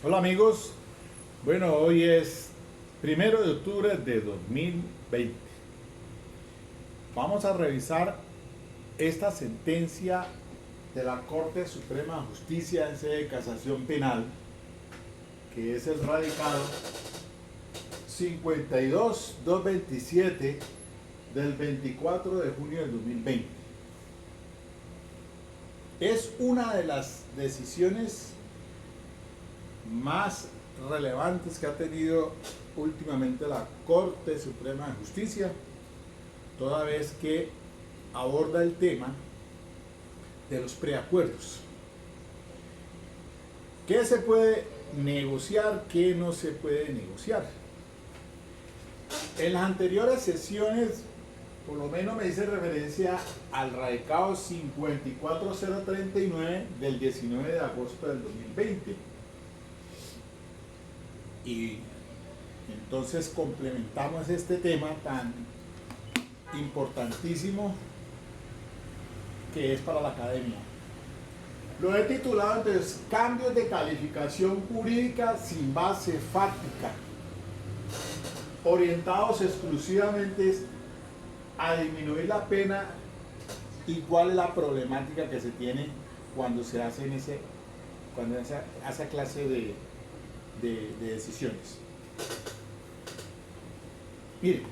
Hola amigos, bueno, hoy es 1 de octubre de 2020. Vamos a revisar esta sentencia de la Corte Suprema de Justicia en sede de casación penal, que es el radicado 52227 del 24 de junio del 2020. Es una de las decisiones más relevantes que ha tenido últimamente la Corte Suprema de Justicia, toda vez que aborda el tema de los preacuerdos. ¿Qué se puede negociar? ¿Qué no se puede negociar? En las anteriores sesiones, por lo menos me hice referencia al radicado 54039 del 19 de agosto del 2020. Y entonces complementamos este tema tan importantísimo que es para la academia. Lo he titulado entonces Cambios de calificación jurídica sin base fáctica, orientados exclusivamente a disminuir la pena y cuál es la problemática que se tiene cuando se hacen esa clase de decisiones. Miren,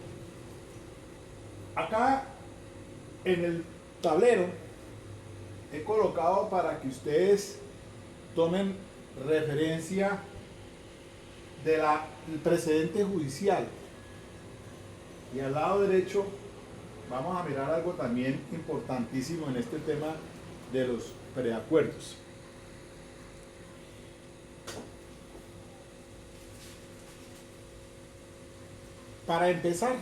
acá en el tablero he colocado para que ustedes tomen referencia del precedente judicial, y al lado derecho vamos a mirar algo también importantísimo en este tema de los preacuerdos. Para empezar,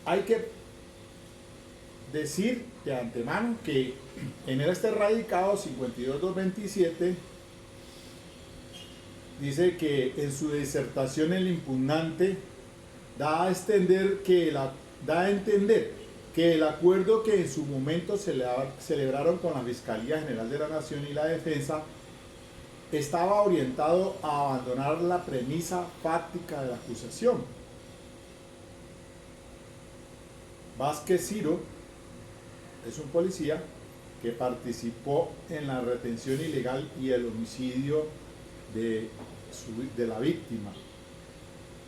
hay que decir de antemano que en este radicado 52227 dice que en su disertación el impugnante da a entender que el acuerdo que en su momento celebraron con la Fiscalía General de la Nación y la Defensa estaba orientado a abandonar la premisa fáctica de la acusación. Vázquez Ciro es un policía que participó en la retención ilegal y el homicidio de la víctima,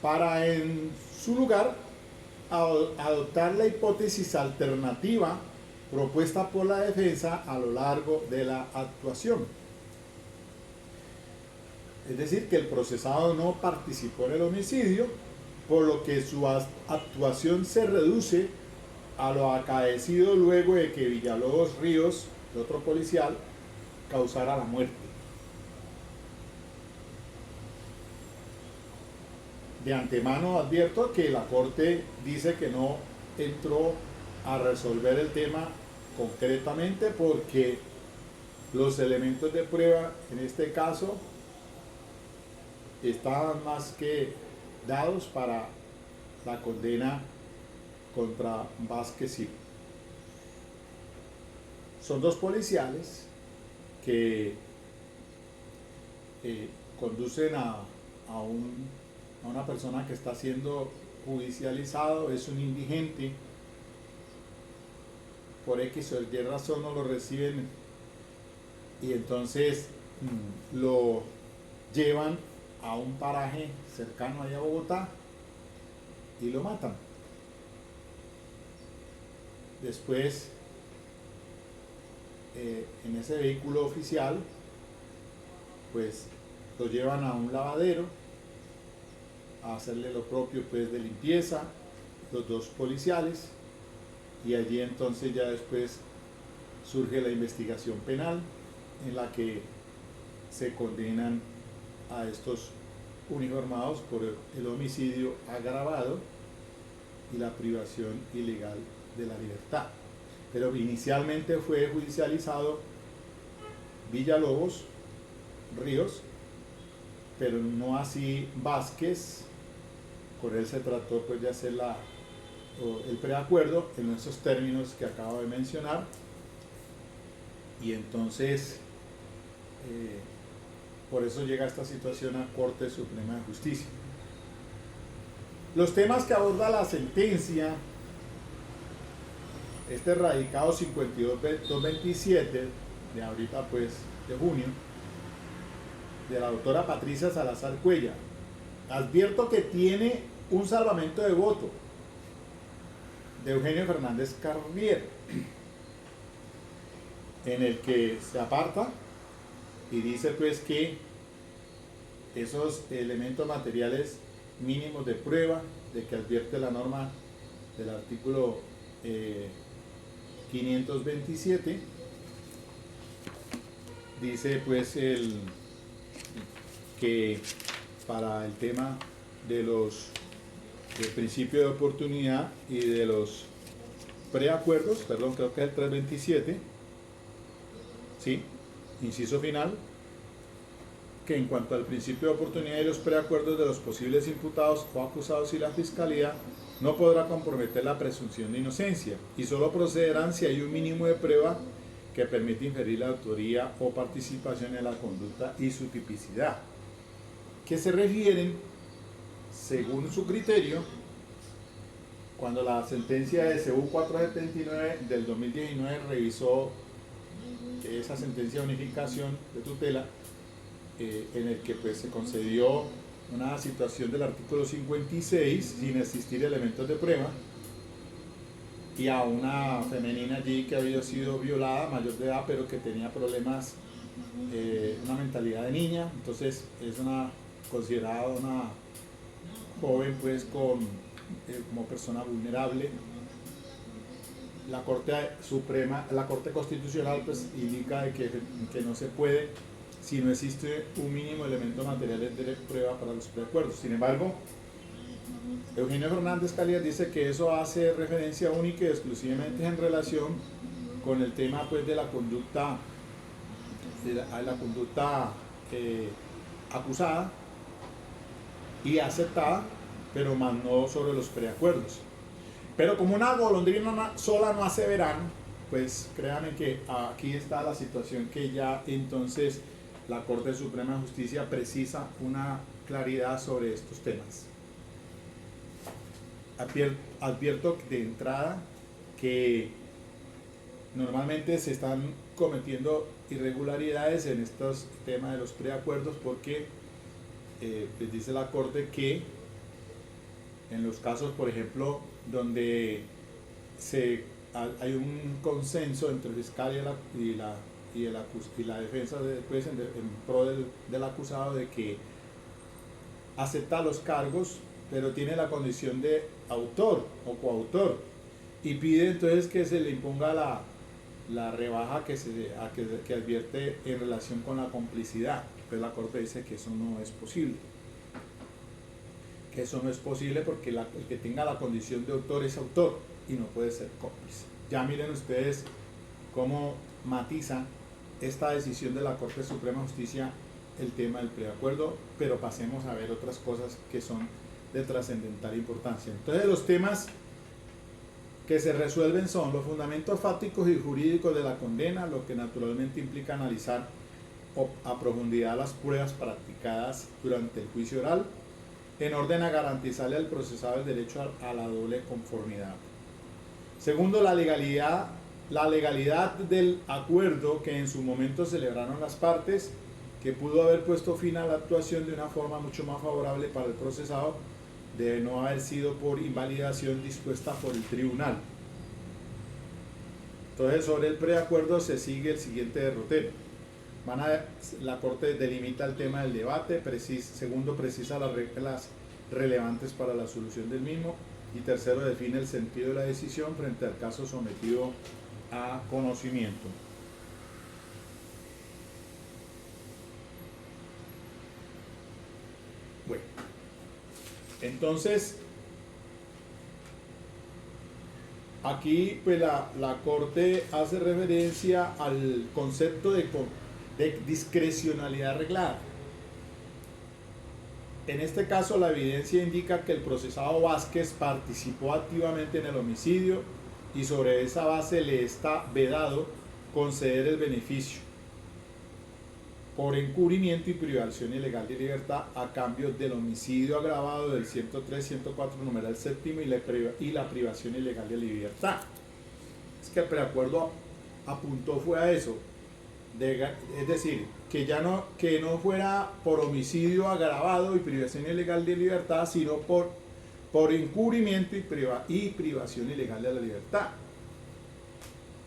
para en su lugar adoptar la hipótesis alternativa propuesta por la defensa a lo largo de la actuación. Es decir, que el procesado no participó en el homicidio, por lo que su actuación se reduce a lo acaecido luego de que Villalobos Ríos, el otro policial, causara la muerte. De antemano advierto que la Corte dice que no entró a resolver el tema concretamente porque los elementos de prueba en este caso estaban más que dados para la condena contra Vázquez Ciro. Son dos policiales que conducen a una persona que está siendo judicializado, es un indigente, por X o Y razón no lo reciben y entonces lo llevan a un paraje cercano allá a Bogotá y lo matan. Después, en ese vehículo oficial, pues lo llevan a un lavadero a hacerle lo propio, pues, de limpieza, los dos policiales, y allí entonces ya después surge la investigación penal en la que se condenan a estos uniformados por el homicidio agravado y la privación ilegal de la libertad. Pero inicialmente fue judicializado Villalobos Ríos, pero no así Vázquez. Con él se trató pues de hacer el preacuerdo en esos términos que acabo de mencionar, y entonces por eso llega esta situación a Corte Suprema de Justicia. Los temas que aborda la sentencia, este radicado 52-227 de ahorita pues de junio, de la doctora Patricia Salazar Cuellar, advierto que tiene un salvamento de voto de Eugenio Fernández Carrier, en el que se aparta y dice pues que esos elementos materiales mínimos de prueba de que advierte la norma del artículo 527, dice pues que para el tema de los del principio de oportunidad y de los preacuerdos, perdón, creo que es el 327, ¿sí? Inciso final, que en cuanto al principio de oportunidad y los preacuerdos de los posibles imputados o acusados y la Fiscalía, no podrá comprometer la presunción de inocencia y solo procederán si hay un mínimo de prueba que permite inferir la autoría o participación en la conducta y su tipicidad, que se refieren, según su criterio, cuando la sentencia de CU 479 del 2019 revisó esa sentencia de unificación de tutela, en el que pues se concedió una situación del artículo 56 sin existir elementos de prueba, y a una femenina allí que había sido violada, mayor de edad, pero que tenía problemas, una mentalidad de niña, entonces es considerada una joven pues como persona vulnerable. La Corte Suprema, la Corte Constitucional pues indica de que no se puede si no existe un mínimo de elementos materiales de prueba para los preacuerdos. Sin embargo, Eugenio Fernández Carrier dice que eso hace referencia única y exclusivamente en relación con el tema pues de la conducta acusada y aceptada, pero más no sobre los preacuerdos. Pero como una golondrina sola no hace verano, pues créanme que aquí está la situación que ya entonces la Corte Suprema de Justicia precisa una claridad sobre estos temas. Advierto de entrada que normalmente se están cometiendo irregularidades en estos temas de los preacuerdos porque pues dice la Corte que en los casos, por ejemplo, donde hay un consenso entre el fiscal y la defensa después en pro del acusado de que acepta los cargos, pero tiene la condición de autor o coautor, y pide entonces que se le imponga la rebaja que advierte en relación con la complicidad. Pues la Corte dice que eso no es posible. Que eso no es posible porque el que tenga la condición de autor es autor y no puede ser cómplice. Ya miren ustedes cómo matiza esta decisión de la Corte Suprema de Justicia el tema del preacuerdo, pero pasemos a ver otras cosas que son de trascendental importancia. Entonces los temas que se resuelven son los fundamentos fácticos y jurídicos de la condena, lo que naturalmente implica analizar a profundidad las pruebas practicadas durante el juicio oral, en orden a garantizarle al procesado el derecho a la doble conformidad. Segundo, la legalidad del acuerdo que en su momento celebraron las partes, que pudo haber puesto fin a la actuación de una forma mucho más favorable para el procesado, de no haber sido por invalidación dispuesta por el tribunal. Entonces, sobre el preacuerdo se sigue el siguiente derrotero. La Corte delimita el tema del debate, segundo, precisa las reglas relevantes para la solución del mismo, y tercero, define el sentido de la decisión frente al caso sometido a conocimiento. Bueno, entonces aquí pues la Corte hace referencia al concepto de discrecionalidad reglada. En este caso, la evidencia indica que el procesado Vázquez participó activamente en el homicidio y sobre esa base le está vedado conceder el beneficio. por encubrimiento y privación ilegal de libertad a cambio del homicidio agravado del 103, 104, numeral séptimo y la privación ilegal de libertad. Es que el preacuerdo apuntó fue a eso, es decir, que no fuera por homicidio agravado y privación ilegal de libertad, sino por encubrimiento y privación ilegal de la libertad.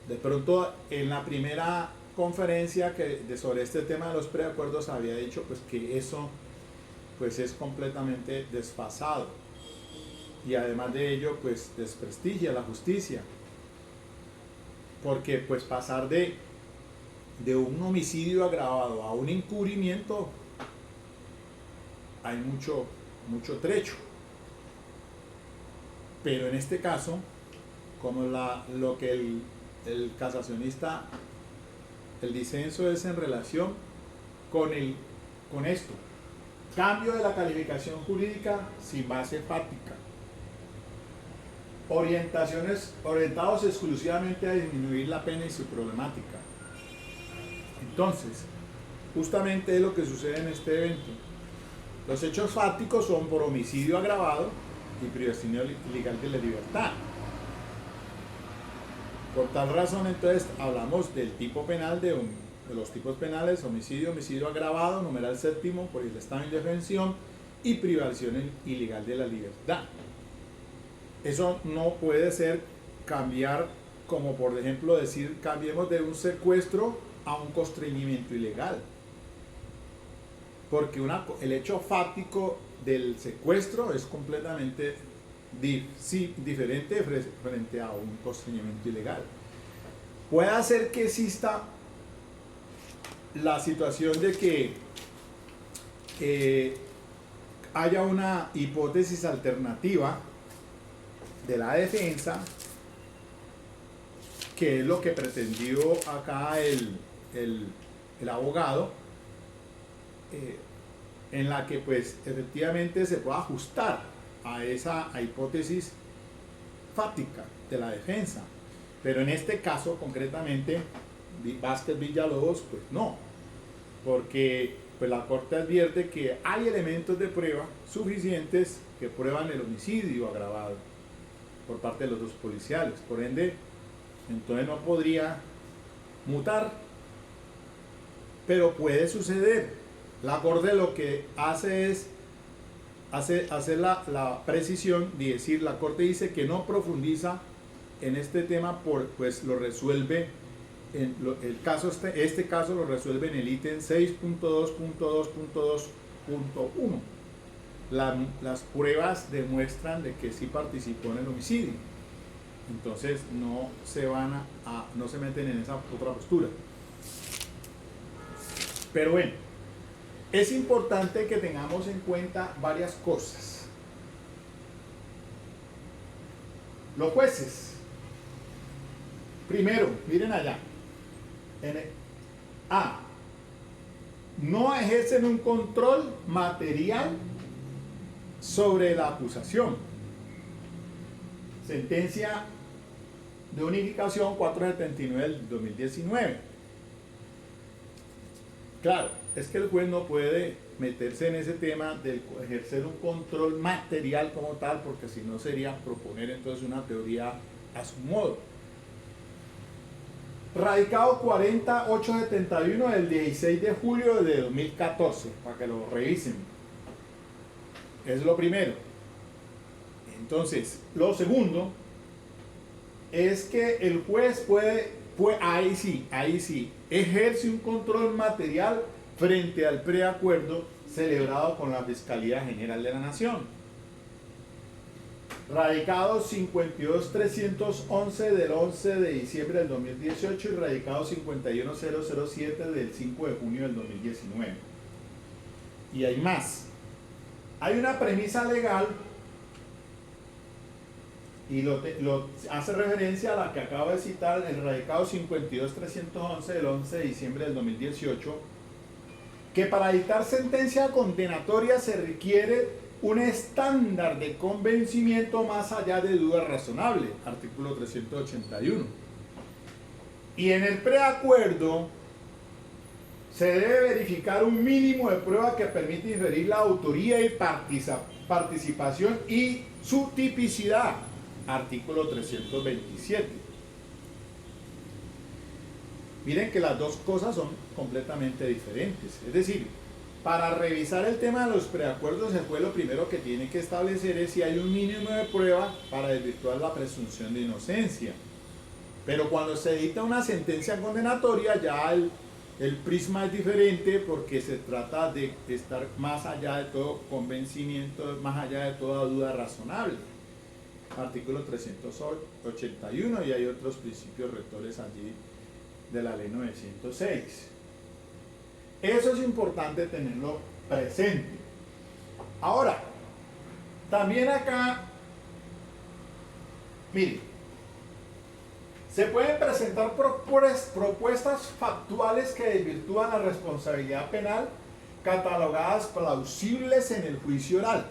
De pronto, en la primera conferencia sobre este tema de los preacuerdos había dicho pues que eso pues es completamente desfasado y además de ello pues desprestigia la justicia, porque pues pasar de un homicidio agravado a un encubrimiento hay mucho trecho, pero en este caso, como lo que el casacionista, el disenso es en relación con esto: cambio de la calificación jurídica sin base fáctica, orientados exclusivamente a disminuir la pena y su problemática. Entonces, justamente es lo que sucede en este evento. Los hechos fácticos son por homicidio agravado y privación ilegal de la libertad. Por tal razón, entonces, hablamos del tipo penal, de los tipos penales: homicidio, homicidio agravado, numeral séptimo, por el estado de indefensión y privación ilegal de la libertad. Eso no puede ser cambiar, como por ejemplo decir, cambiemos de un secuestro a un constreñimiento ilegal. Porque el hecho fáctico del secuestro es completamente diferente frente a un constreñimiento ilegal. Puede ser que exista la situación de que haya una hipótesis alternativa de la defensa, que es lo que pretendió acá el abogado, en la que pues efectivamente se pueda ajustar a esa hipótesis fáctica de la defensa, pero en este caso concretamente Vázquez Villalobos pues no, porque pues la Corte advierte que hay elementos de prueba suficientes que prueban el homicidio agravado por parte de los dos policiales, por ende entonces no podría mutar, pero puede suceder. La Corte lo que hace es hacer la precisión de decir, la Corte dice que no profundiza en este tema, pues lo resuelve este caso lo resuelve en el ítem 6.2.2.2.1. Las pruebas demuestran de que sí participó en el homicidio, entonces no se meten en esa otra postura. Pero bueno, es importante que tengamos en cuenta varias cosas. Los jueces, primero, miren allá, no ejercen un control material sobre la acusación. Sentencia de unificación 479 del 2019. Claro, es que el juez no puede meterse en ese tema de ejercer un control material como tal, porque si no sería proponer entonces una teoría a su modo. Radicado 40871 del 16 de julio de 2014, para que lo revisen. Es lo primero. Entonces, lo segundo es que el juez puede ahí sí, ejerce un control material frente al preacuerdo celebrado con la Fiscalía General de la Nación. Radicado 52311 del 11 de diciembre del 2018 y radicado 51007 del 5 de junio del 2019. Y hay más. Hay una premisa legal, y lo hace referencia a la que acabo de citar, el radicado 52311 del 11 de diciembre del 2018, que para dictar sentencia condenatoria se requiere un estándar de convencimiento más allá de duda razonable, artículo 381. Y en el preacuerdo se debe verificar un mínimo de prueba que permite inferir la autoría y participación y su tipicidad. Artículo 327. Miren que las dos cosas son completamente diferentes. Es decir, para revisar el tema de los preacuerdos, el juez lo primero que tiene que establecer es si hay un mínimo de prueba para desvirtuar la presunción de inocencia. Pero cuando se dicta una sentencia condenatoria, ya el prisma es diferente, porque se trata de estar más allá de todo convencimiento, más allá de toda duda razonable. Artículo 381, y hay otros principios rectores allí de la ley 906. Eso es importante tenerlo presente. Ahora, también acá, mire, se pueden presentar propuestas factuales que desvirtúan la responsabilidad penal, catalogadas plausibles en el juicio oral.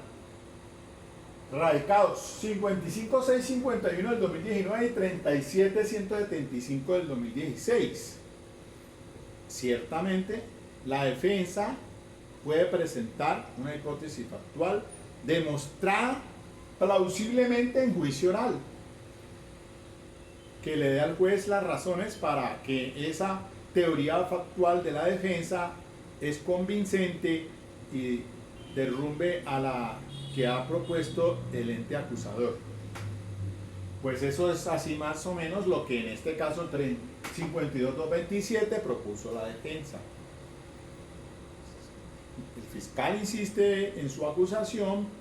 Radicados 55651 del 2019 y 37175 del 2016. Ciertamente, la defensa puede presentar una hipótesis factual demostrada plausiblemente en juicio oral, que le dé al juez las razones para que esa teoría factual de la defensa es convincente y derrumbe a la que ha propuesto el ente acusador. Pues eso es así más o menos lo que en este caso 52227 propuso la defensa. El fiscal insiste en su acusación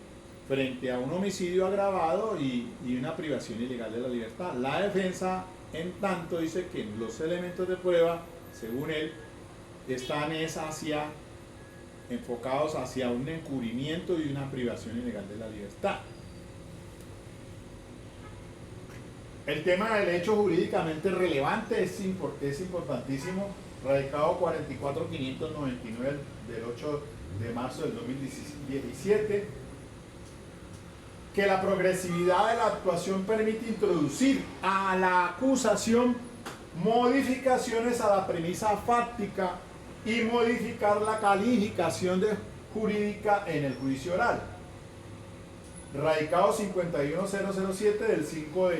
frente a un homicidio agravado y una privación ilegal de la libertad. La defensa, en tanto, dice que los elementos de prueba, según él, están enfocados hacia un encubrimiento y una privación ilegal de la libertad. El tema del hecho jurídicamente relevante es importantísimo. Radicado 44599 del 8 de marzo del 2017, que la progresividad de la actuación permite introducir a la acusación modificaciones a la premisa fáctica y modificar la calificación jurídica en el juicio oral. Radicado 51007 del 5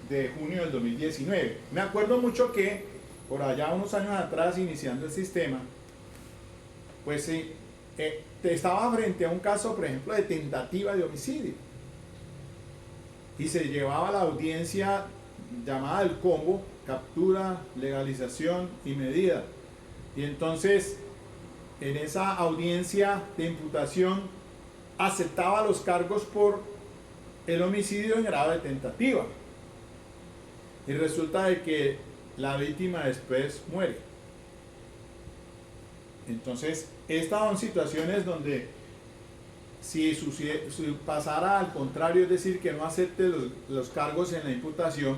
de junio del 2019. Me acuerdo mucho que por allá unos años atrás, iniciando el sistema, pues estaba frente a un caso, por ejemplo, de tentativa de homicidio, y se llevaba la audiencia llamada el combo: captura, legalización y medida. Y entonces, en esa audiencia de imputación, aceptaba los cargos por el homicidio en grado de tentativa, y resulta de que la víctima después muere. Entonces, estas son situaciones donde si pasara al contrario, es decir, que no acepte los cargos en la imputación,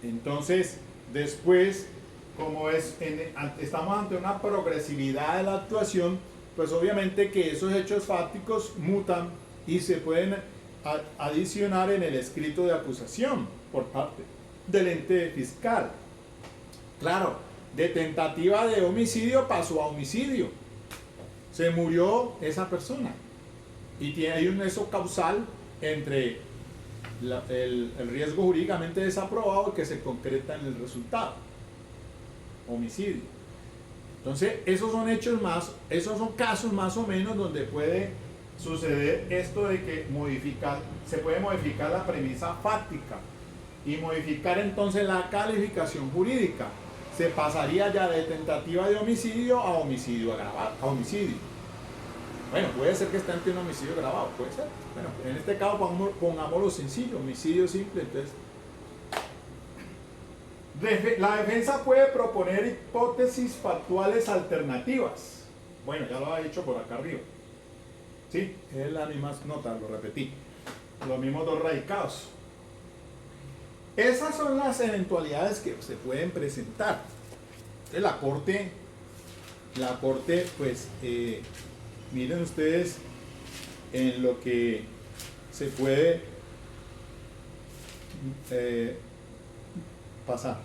entonces después, como estamos ante una progresividad de la actuación, pues obviamente que esos hechos fácticos mutan y se pueden adicionar en el escrito de acusación por parte del ente fiscal. Claro, de tentativa de homicidio pasó a homicidio. Se murió esa persona. Y hay un nexo causal entre el riesgo jurídicamente desaprobado que se concreta en el resultado. Homicidio. Entonces, esos son casos más o menos donde puede suceder esto de que se puede modificar la premisa fáctica y modificar entonces la calificación jurídica. Se pasaría ya de tentativa de homicidio a homicidio agravado, a homicidio. Bueno, puede ser que esté ante un homicidio agravado, puede ser. Bueno, en este caso pongámoslo sencillo, homicidio simple. Entonces, la defensa puede proponer hipótesis factuales alternativas. Bueno, ya lo ha dicho por acá arriba. Sí, es la misma nota, lo repetí. Los mismos dos radicados. Esas son las eventualidades que se pueden presentar. Entonces, la corte, pues, miren ustedes en lo que se puede pasar.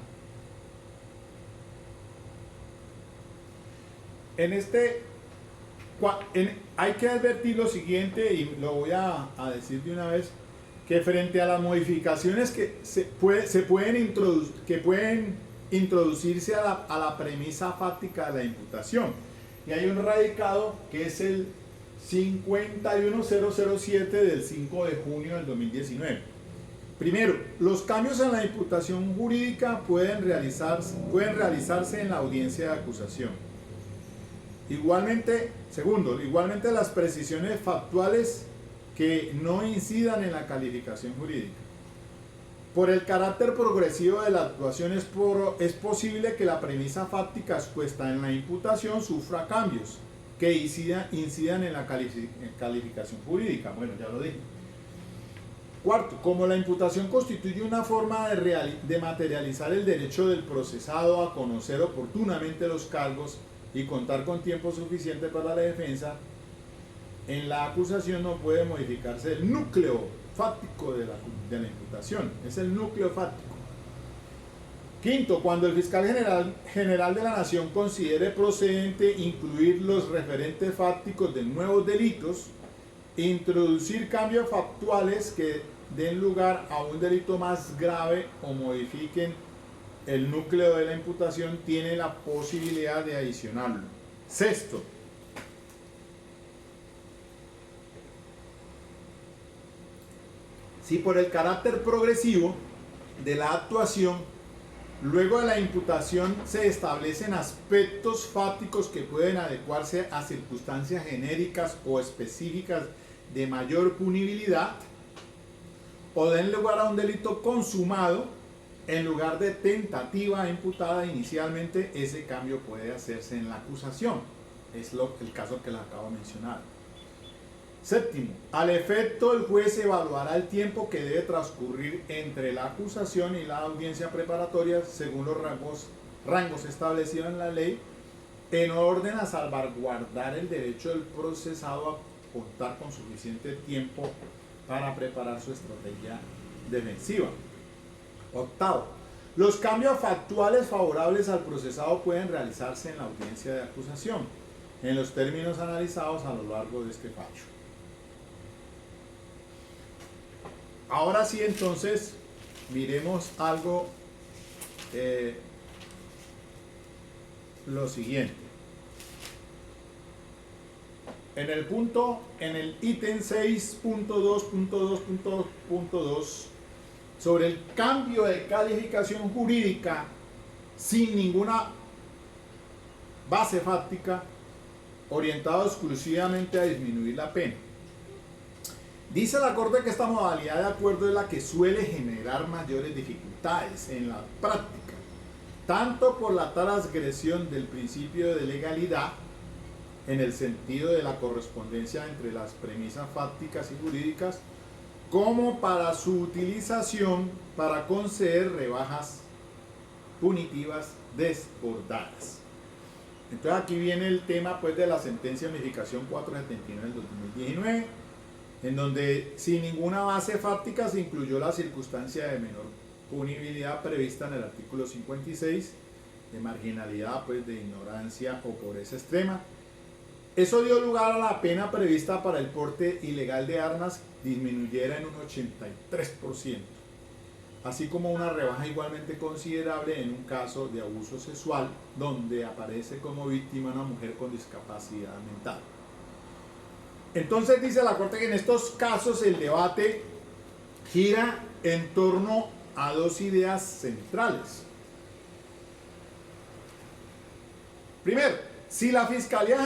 Hay que advertir lo siguiente, y lo voy a decir de una vez, que frente a las modificaciones que pueden introducirse a la premisa fáctica de la imputación, y hay un radicado que es el 51007 del 5 de junio del 2019. Primero, los cambios en la imputación jurídica pueden realizarse en la audiencia de acusación. Segundo, igualmente las precisiones factuales que no incidan en la calificación jurídica. Por el carácter progresivo de la actuación es posible que la premisa fáctica expuesta en la imputación sufra cambios que incidan en la calificación jurídica. Bueno, ya lo dije. Cuarto, como la imputación constituye una forma de materializar el derecho del procesado a conocer oportunamente los cargos y contar con tiempo suficiente para la defensa, en la acusación no puede modificarse el núcleo fáctico de la imputación. Es el núcleo fáctico. Quinto, cuando el fiscal general de la Nación considere procedente incluir los referentes fácticos de nuevos delitos, introducir cambios factuales que den lugar a un delito más grave o modifiquen el núcleo de la imputación, tiene la posibilidad de adicionarlo. Sexto, si por el carácter progresivo de la actuación, luego de la imputación se establecen aspectos fácticos que pueden adecuarse a circunstancias genéricas o específicas de mayor punibilidad, o den lugar a un delito consumado en lugar de tentativa imputada inicialmente, ese cambio puede hacerse en la acusación. Es el caso que les acabo de mencionar. Séptimo, al efecto el juez evaluará el tiempo que debe transcurrir entre la acusación y la audiencia preparatoria según los rangos establecidos en la ley, en orden a salvaguardar el derecho del procesado a contar con suficiente tiempo para preparar su estrategia defensiva. Octavo, los cambios factuales favorables al procesado pueden realizarse en la audiencia de acusación, en los términos analizados a lo largo de este fallo. Ahora sí, entonces, miremos algo, lo siguiente. En el ítem 6.2.2.2 sobre el cambio de calificación jurídica sin ninguna base fáctica, orientado exclusivamente a disminuir la pena. Dice la Corte que esta modalidad de acuerdo es la que suele generar mayores dificultades en la práctica, tanto por la transgresión del principio de legalidad, en el sentido de la correspondencia entre las premisas fácticas y jurídicas, como para su utilización para conceder rebajas punitivas desbordadas. Entonces aquí viene el tema pues de la sentencia de unificación 479 del 2019, en donde sin ninguna base fáctica se incluyó la circunstancia de menor punibilidad prevista en el artículo 56, de marginalidad, pues de ignorancia o pobreza extrema. Eso dio lugar a la pena prevista para el porte ilegal de armas disminuyera en un 83%, así como una rebaja igualmente considerable en un caso de abuso sexual donde aparece como víctima una mujer con discapacidad mental. Entonces dice la Corte que en estos casos el debate gira en torno a dos ideas centrales. Primero, si la Fiscalía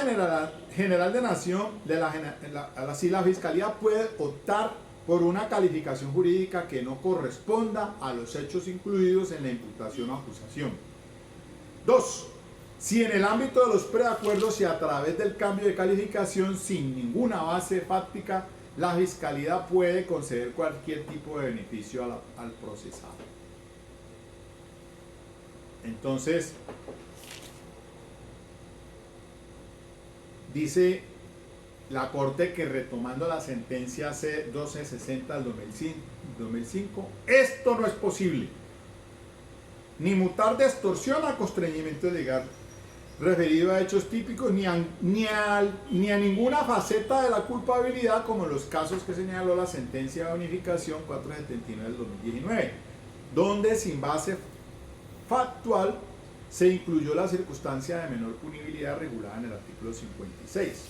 General de Nación, si la Fiscalía puede optar por una calificación jurídica que no corresponda a los hechos incluidos en la imputación o acusación. Dos, si en el ámbito de los preacuerdos y a través del cambio de calificación sin ninguna base fáctica, la Fiscalía puede conceder cualquier tipo de beneficio al procesado. Entonces, dice la Corte que, retomando la sentencia C-1260 del 2005, esto no es posible, ni mutar de extorsión a constreñimiento legal, referido a hechos típicos ni a ninguna faceta de la culpabilidad, como los casos que señaló la sentencia de unificación 479 del 2019, donde sin base factual se incluyó la circunstancia de menor punibilidad regulada en el artículo 56.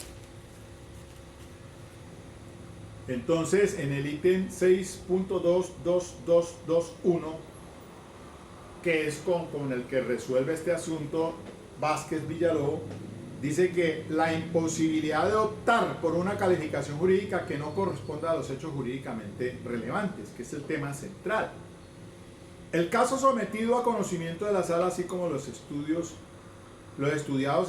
Entonces, en el ítem 6.22221, que es con el que resuelve este asunto Vázquez Villalobos, dice que la imposibilidad de optar por una calificación jurídica que no corresponda a los hechos jurídicamente relevantes, que es el tema central. El caso sometido a conocimiento de la sala, así como los estudiados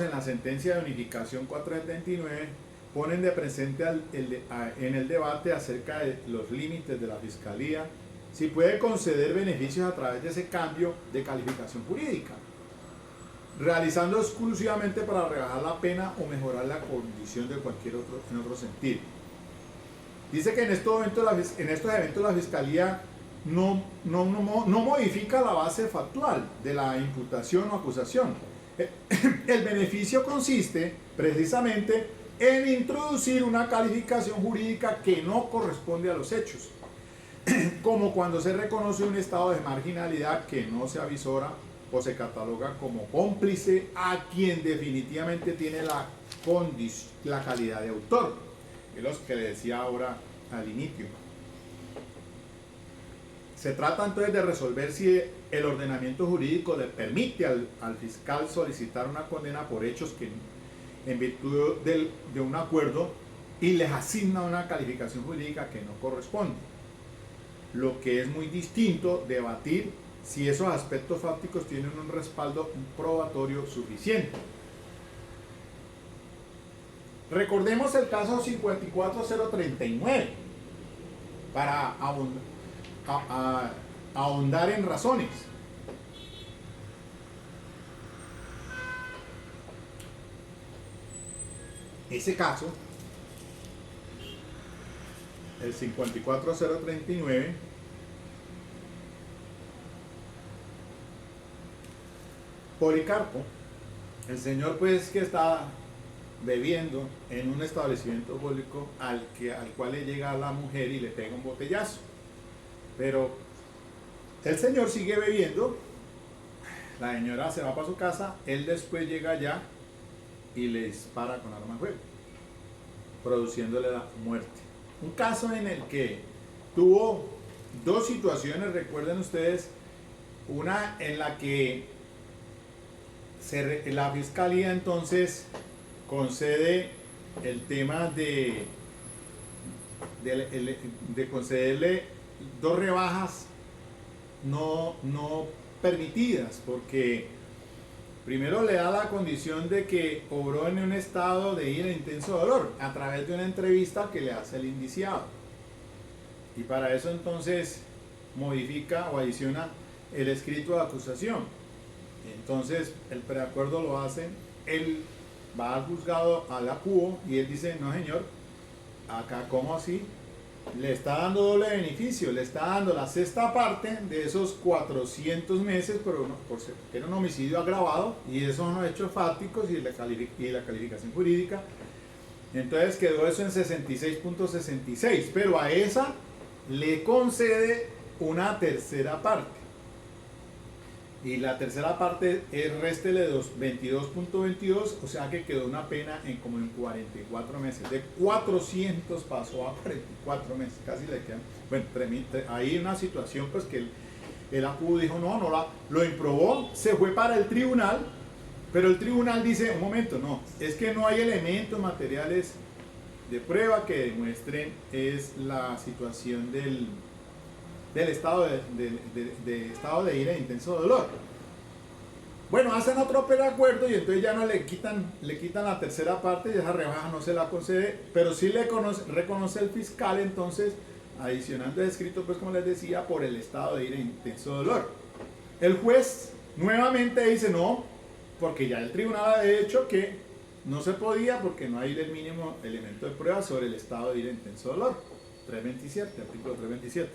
en la sentencia de unificación 479, ponen de presente en el debate acerca de los límites de la Fiscalía, si puede conceder beneficios a través de ese cambio de calificación jurídica, realizando exclusivamente para rebajar la pena o mejorar la condición de cualquier otro en otro sentido. Dice que en estos eventos la Fiscalía no modifica la base factual de la imputación o acusación. El beneficio consiste precisamente en introducir una calificación jurídica que no corresponde a los hechos, como cuando se reconoce un estado de marginalidad que no se avisora o se cataloga como cómplice a quien definitivamente tiene la calidad de autor, que es lo que le decía ahora al inicio. Se trata entonces de resolver si el ordenamiento jurídico le permite al fiscal solicitar una condena por hechos que en virtud de un acuerdo y les asigna una calificación jurídica que no corresponde. Lo que es muy distinto debatir si esos aspectos fácticos tienen un respaldo probatorio suficiente. Recordemos el caso 54039 para ahondar en razones. Ese caso, el 54039, Policarpo, el señor pues que está bebiendo en un establecimiento público al cual le llega la mujer y le pega un botellazo, pero el señor sigue bebiendo, la señora se va para su casa, él después llega allá y le dispara con arma de fuego, produciéndole la muerte. Un caso en el que tuvo dos situaciones, recuerden ustedes, una en la que la Fiscalía entonces concede el tema de concederle dos rebajas no permitidas, porque primero le da la condición de que obró en un estado de ira e intenso dolor a través de una entrevista que le hace el indiciado, y para eso entonces modifica o adiciona el escrito de acusación. Entonces el preacuerdo lo hace, él va al juzgado, a la CUO, y él dice: no señor, acá ¿cómo así? Le está dando doble beneficio, le está dando la sexta parte de esos 400 meses por que era un homicidio agravado, y esos son los hechos fácticos y la calificación jurídica. Entonces quedó eso en 66.66, pero a esa le concede una tercera parte. Y la tercera parte es réstele de 22.22, o sea que quedó una pena como en 44 meses. De 400 pasó a 44 meses, casi le quedan. Bueno, hay una situación pues que el ACU dijo no, lo improbó, se fue para el tribunal, pero el tribunal dice: un momento, no, es que no hay elementos materiales de prueba que demuestren es la situación del estado de estado de ira e intenso dolor. Bueno, hacen otro preacuerdo y entonces ya no le quitan la tercera parte, y esa rebaja no se la concede, pero sí reconoce el fiscal, entonces adicionando el escrito, pues como les decía, por el estado de ira e intenso dolor. El juez nuevamente dice no, porque ya el tribunal ha dicho que no se podía, porque no hay el mínimo elemento de prueba sobre el estado de ira e intenso dolor. 327, artículo 327.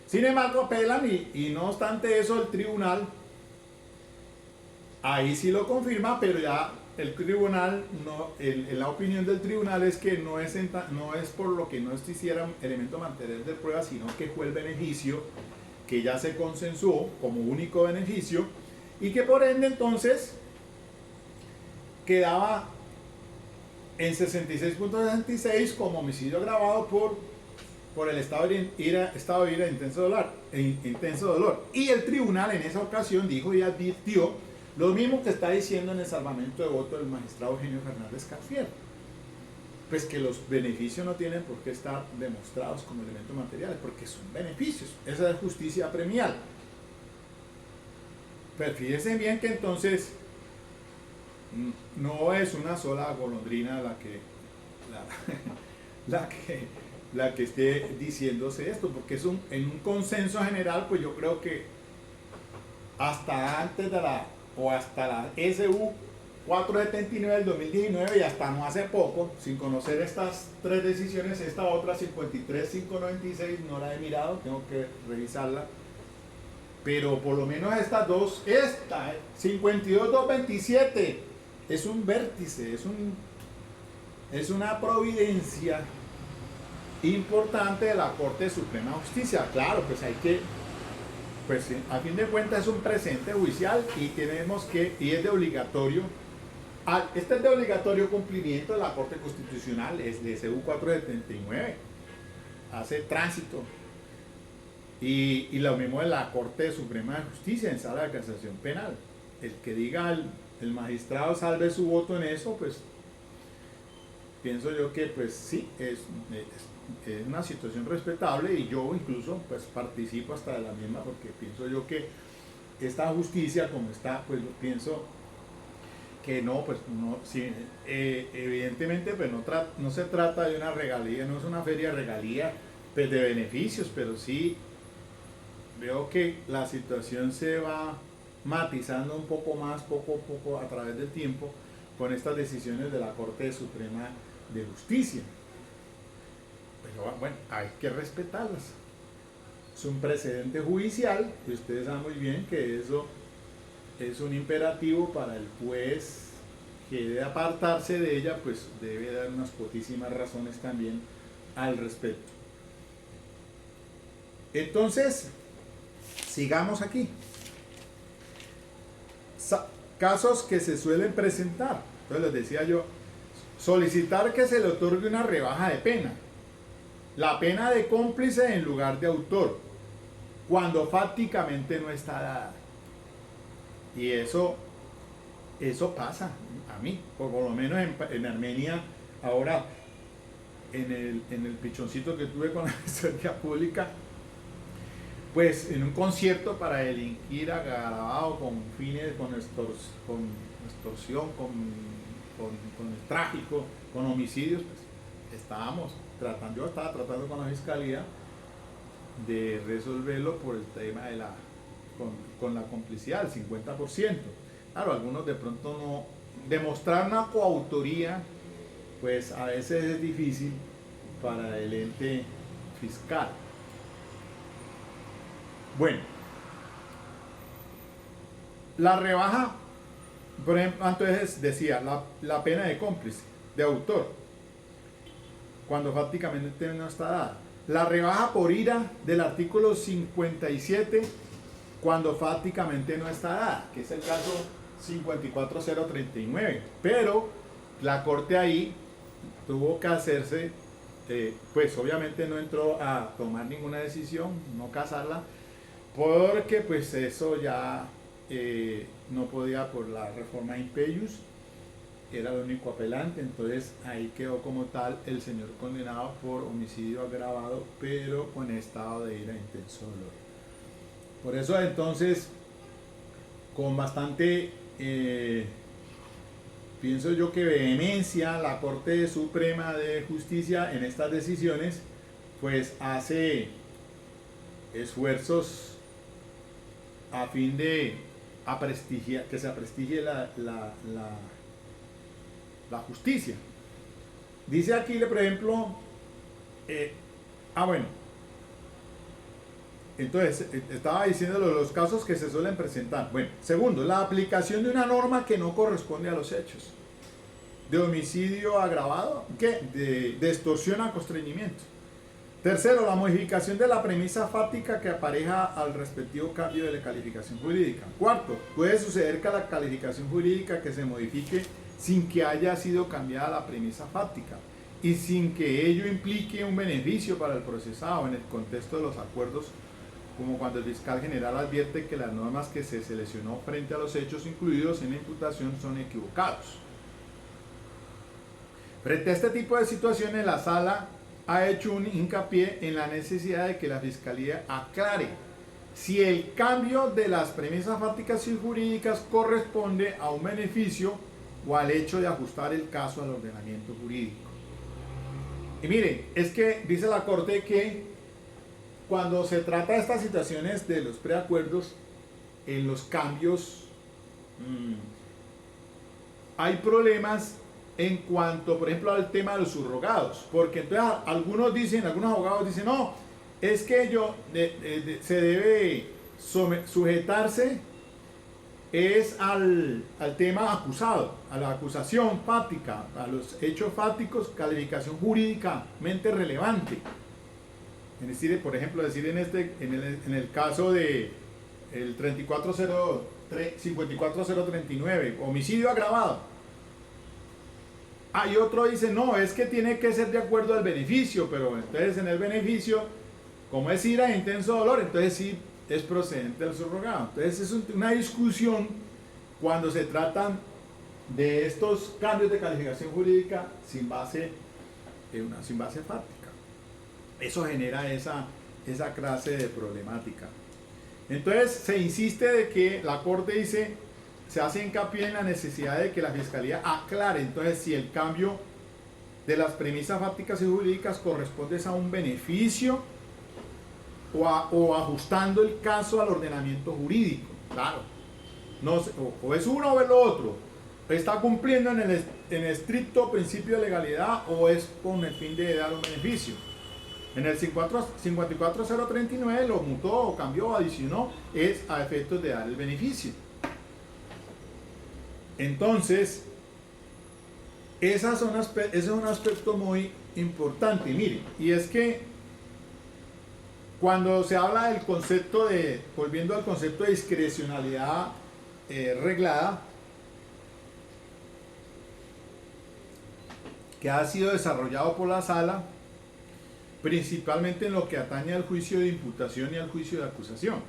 Sin embargo, apelan y no obstante eso, el tribunal ahí sí lo confirma, pero ya el tribunal, en la opinión del tribunal es que no es por lo que no se hiciera elemento material de prueba, sino que fue el beneficio que ya se consensuó como único beneficio y que por ende entonces quedaba en 66.66 como homicidio agravado por el estado de ira de intenso dolor. Y el tribunal en esa ocasión dijo y advirtió lo mismo que está diciendo en el salvamento de voto del magistrado Eugenio Fernández Carfiel. Pues que los beneficios no tienen por qué estar demostrados como elementos materiales, porque son beneficios. Esa es justicia premial. Pero fíjense bien que entonces no es una sola golondrina la que esté diciéndose esto, porque es en un consenso general, pues yo creo que hasta antes hasta la SU 479 del 2019 y hasta no hace poco, sin conocer estas tres decisiones, esta otra 53.596 no la he mirado, tengo que revisarla, pero por lo menos estas dos, esta 52.227 es un vértice, es una providencia importante de la Corte Suprema de Justicia. Claro, pues hay que, pues a fin de cuentas es un presente judicial y es de obligatorio, este es de obligatorio cumplimiento de la Corte Constitucional, es de SU 479, hace tránsito, y lo mismo de la Corte Suprema de Justicia en sala de casación penal. El que diga el magistrado salve su voto en eso, pues pienso yo que pues sí, es una situación respetable y yo incluso pues participo hasta de la misma, porque pienso yo que esta justicia como está, pues pienso que no, pues no, sí, evidentemente pues no se trata de una regalía, no es una feria de regalía pues de beneficios, pero sí veo que la situación se va matizando un poco más, poco a poco a través del tiempo, con estas decisiones de la Corte Suprema de Justicia. Pero bueno, hay que respetarlas. Es un precedente judicial y ustedes saben muy bien que eso es un imperativo para el juez que debe apartarse de ella, pues debe dar unas poquísimas razones también al respecto. Entonces, sigamos aquí. Casos que se suelen presentar. Entonces les decía yo, solicitar que se le otorgue una rebaja de pena. La pena de cómplice en lugar de autor, cuando fácticamente no está dada. Y eso pasa a mí, por lo menos en Armenia, ahora en el pichoncito que tuve con la historia pública, pues en un concierto para delinquir agravado con fines, con extorsión, con el tráfico, con homicidios, pues yo estaba tratando con la fiscalía de resolverlo por el tema de con la complicidad, el 50%. Claro, algunos de pronto no, demostrar una coautoría, pues a veces es difícil para el ente fiscal. Bueno, la rebaja, por ejemplo, entonces decía, la pena de cómplice, de autor, cuando fácticamente no está dada. La rebaja por ira del artículo 57, cuando fácticamente no está dada, que es el caso 54039. Pero la Corte ahí tuvo que hacerse, pues obviamente no entró a tomar ninguna decisión, no casarla, porque pues eso ya no podía por la reforma Impeyus, era el único apelante, entonces ahí quedó como tal el señor condenado por homicidio agravado, pero con estado de ira e intenso dolor. Por eso entonces, con bastante, pienso yo que vehemencia, la Corte Suprema de Justicia en estas decisiones, pues hace esfuerzos a fin de que se aprestigie la justicia. Dice aquí, por ejemplo, bueno, entonces estaba diciendo los casos que se suelen presentar. Bueno, segundo, la aplicación de una norma que no corresponde a los hechos. de homicidio agravado, ¿qué? De extorsión a constreñimiento. Tercero, la modificación de la premisa fáctica que apareja al respectivo cambio de la calificación jurídica. Cuarto, puede suceder que la calificación jurídica que se modifique sin que haya sido cambiada la premisa fáctica y sin que ello implique un beneficio para el procesado en el contexto de los acuerdos, como cuando el fiscal general advierte que las normas que se seleccionó frente a los hechos incluidos en la imputación son equivocados. Frente a este tipo de situaciones, la sala ha hecho un hincapié en la necesidad de que la Fiscalía aclare si el cambio de las premisas fácticas y jurídicas corresponde a un beneficio o al hecho de ajustar el caso al ordenamiento jurídico. Y miren, es que dice la Corte que cuando se trata de estas situaciones de los preacuerdos, en los cambios, hay problemas en cuanto, por ejemplo, al tema de los subrogados, porque entonces algunos abogados dicen, no, es que se debe sujetarse es al tema acusado, a la acusación fáctica, a los hechos fácticos, calificación jurídicamente relevante. Es decir, por ejemplo, en el caso de el 54039, homicidio agravado. Y otro dice, no, es que tiene que ser de acuerdo al beneficio, pero entonces en el beneficio, como es ira e intenso dolor, entonces sí es procedente del subrogado. Entonces es una discusión cuando se tratan de estos cambios de calificación jurídica sin base fáctica. Eso genera esa clase de problemática. Entonces se insiste de que la Corte dice, se hace hincapié en la necesidad de que la Fiscalía aclare entonces si el cambio de las premisas fácticas y jurídicas corresponde a un beneficio o ajustando el caso al ordenamiento jurídico. Claro, no, o es uno o es lo otro. ¿Está cumpliendo en el estricto principio de legalidad o es con el fin de dar un beneficio? En el 54039 lo mutó o cambió o adicionó, es a efectos de dar el beneficio. Entonces, ese es un aspecto muy importante. Miren, y es que cuando se habla del concepto volviendo al concepto de discrecionalidad reglada, que ha sido desarrollado por la Sala, principalmente en lo que atañe al juicio de imputación y al juicio de acusación.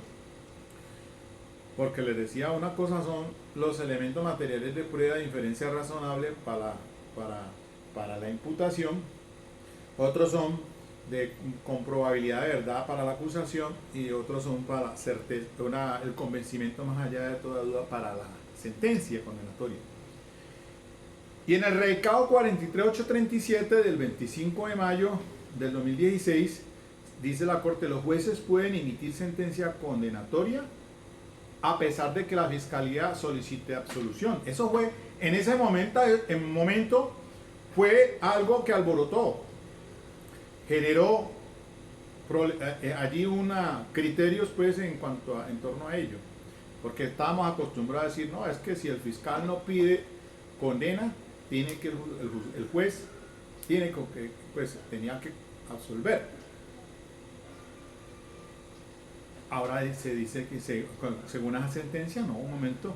Porque les decía, una cosa son los elementos materiales de prueba de inferencia razonable para la imputación, otros son con probabilidad de verdad para la acusación y otros son para el convencimiento más allá de toda duda para la sentencia condenatoria. Y en el recado 43837 del 25 de mayo del 2016 dice la Corte, los jueces pueden emitir sentencia condenatoria a pesar de que la Fiscalía solicite absolución. Eso fue, en ese momento fue algo que alborotó, generó allí criterios pues en torno a ello, porque estábamos acostumbrados a decir, no, es que si el fiscal no pide condena, tiene que el juez tenía que absolver. Ahora se dice que según esa sentencia, no, un momento,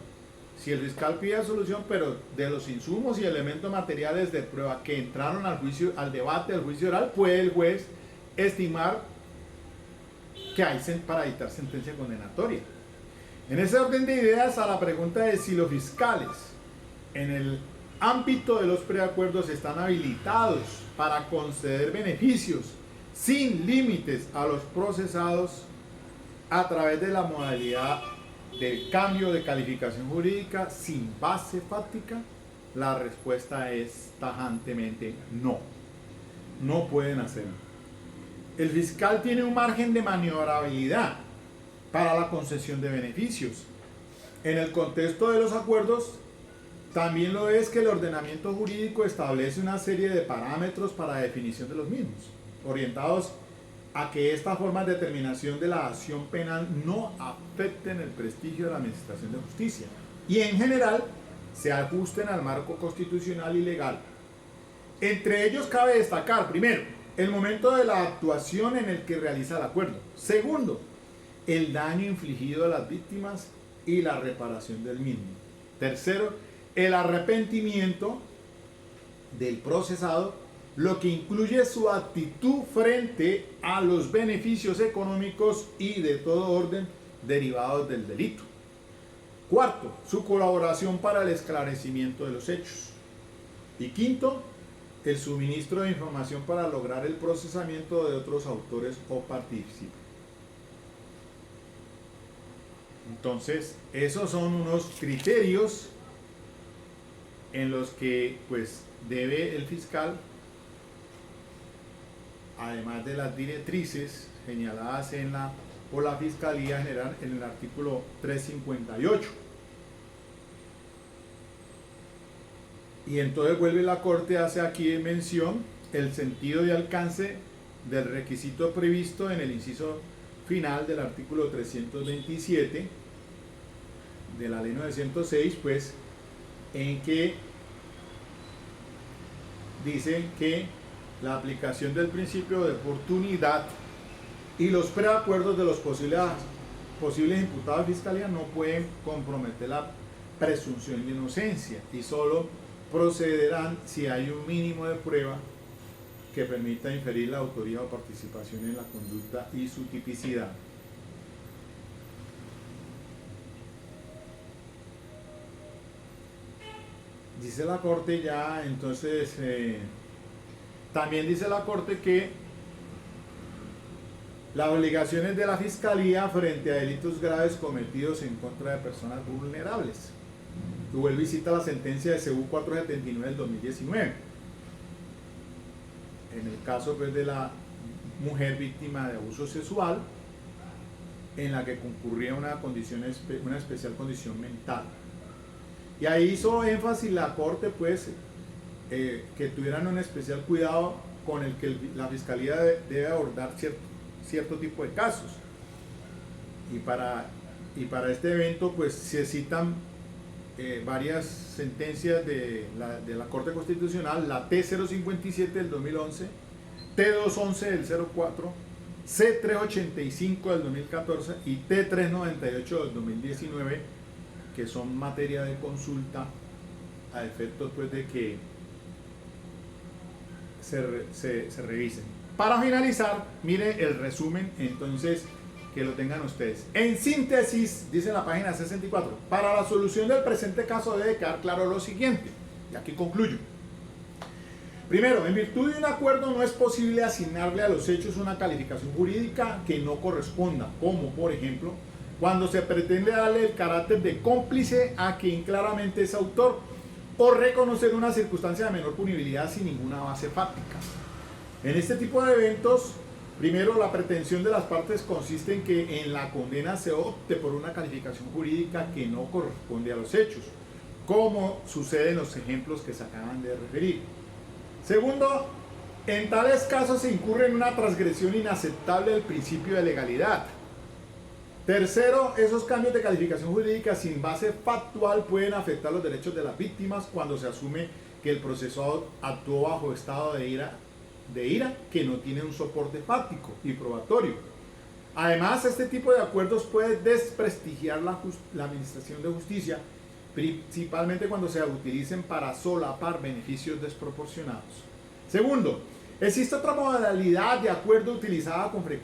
si el fiscal pide absolución, pero de los insumos y elementos materiales de prueba que entraron al debate del juicio oral, puede el juez estimar que hay para dictar sentencia condenatoria. En ese orden de ideas, a la pregunta de si los fiscales en el ámbito de los preacuerdos están habilitados para conceder beneficios sin límites a los procesados a través de la modalidad del cambio de calificación jurídica sin base fáctica, la respuesta es tajantemente no. No pueden hacerlo. El fiscal tiene un margen de maniobrabilidad para la concesión de beneficios. En el contexto de los acuerdos, también lo es que el ordenamiento jurídico establece una serie de parámetros para la definición de los mismos, orientados a que estas formas de determinación de la acción penal no afecten el prestigio de la administración de justicia y en general se ajusten al marco constitucional y legal. Entre ellos cabe destacar, primero, el momento de la actuación en el que realiza el acuerdo. Segundo, el daño infligido a las víctimas y la reparación del mismo. Tercero, el arrepentimiento del procesado, lo que incluye su actitud frente a los beneficios económicos y de todo orden derivados del delito. Cuarto, su colaboración para el esclarecimiento de los hechos. Y quinto, el suministro de información para lograr el procesamiento de otros autores o participantes. Entonces, esos son unos criterios en los que pues debe el fiscal, además de las directrices señaladas por la Fiscalía General en el artículo 358. Y entonces vuelve la Corte, hace aquí mención el sentido y alcance del requisito previsto en el inciso final del artículo 327 de la ley 906, pues en que dice que la aplicación del principio de oportunidad y los preacuerdos de los posibles imputados de fiscalía no pueden comprometer la presunción de inocencia y solo procederán si hay un mínimo de prueba que permita inferir la autoría o participación en la conducta y su tipicidad. Dice la Corte ya, entonces, también dice la Corte que las obligaciones de la Fiscalía frente a delitos graves cometidos en contra de personas vulnerables. Vuelve y cita la sentencia de CU 479 del 2019. En el caso pues, de la mujer víctima de abuso sexual, en la que concurría una especial condición mental. Y ahí hizo énfasis la Corte, pues, que tuvieran un especial cuidado con el que la Fiscalía debe abordar cierto tipo de casos. Y para este evento, pues, se citan varias sentencias de la Corte Constitucional, la T057 del 2011, T211 del 04, C385 del 2014 y T398 del 2019, que son materia de consulta a efectos pues, de que se revisen. Para finalizar, mire el resumen, entonces, que lo tengan ustedes. En síntesis, dice la página 64, para la solución del presente caso debe quedar claro lo siguiente, y aquí concluyo. Primero, en virtud de un acuerdo no es posible asignarle a los hechos una calificación jurídica que no corresponda, como por ejemplo, cuando se pretende darle el carácter de cómplice a quien claramente es autor, o reconocer una circunstancia de menor punibilidad sin ninguna base fáctica. En este tipo de eventos, primero, la pretensión de las partes consiste en que en la condena se opte por una calificación jurídica que no corresponde a los hechos, como sucede en los ejemplos que se acaban de referir. Segundo, en tales casos se incurre en una transgresión inaceptable del principio de legalidad. Tercero, esos cambios de calificación jurídica sin base factual pueden afectar los derechos de las víctimas cuando se asume que el procesado actuó bajo estado de ira que no tiene un soporte fáctico y probatorio. Además, este tipo de acuerdos puede desprestigiar la administración de justicia, principalmente cuando se utilicen para solapar beneficios desproporcionados. Segundo, existe otra modalidad de acuerdo utilizada con frecuencia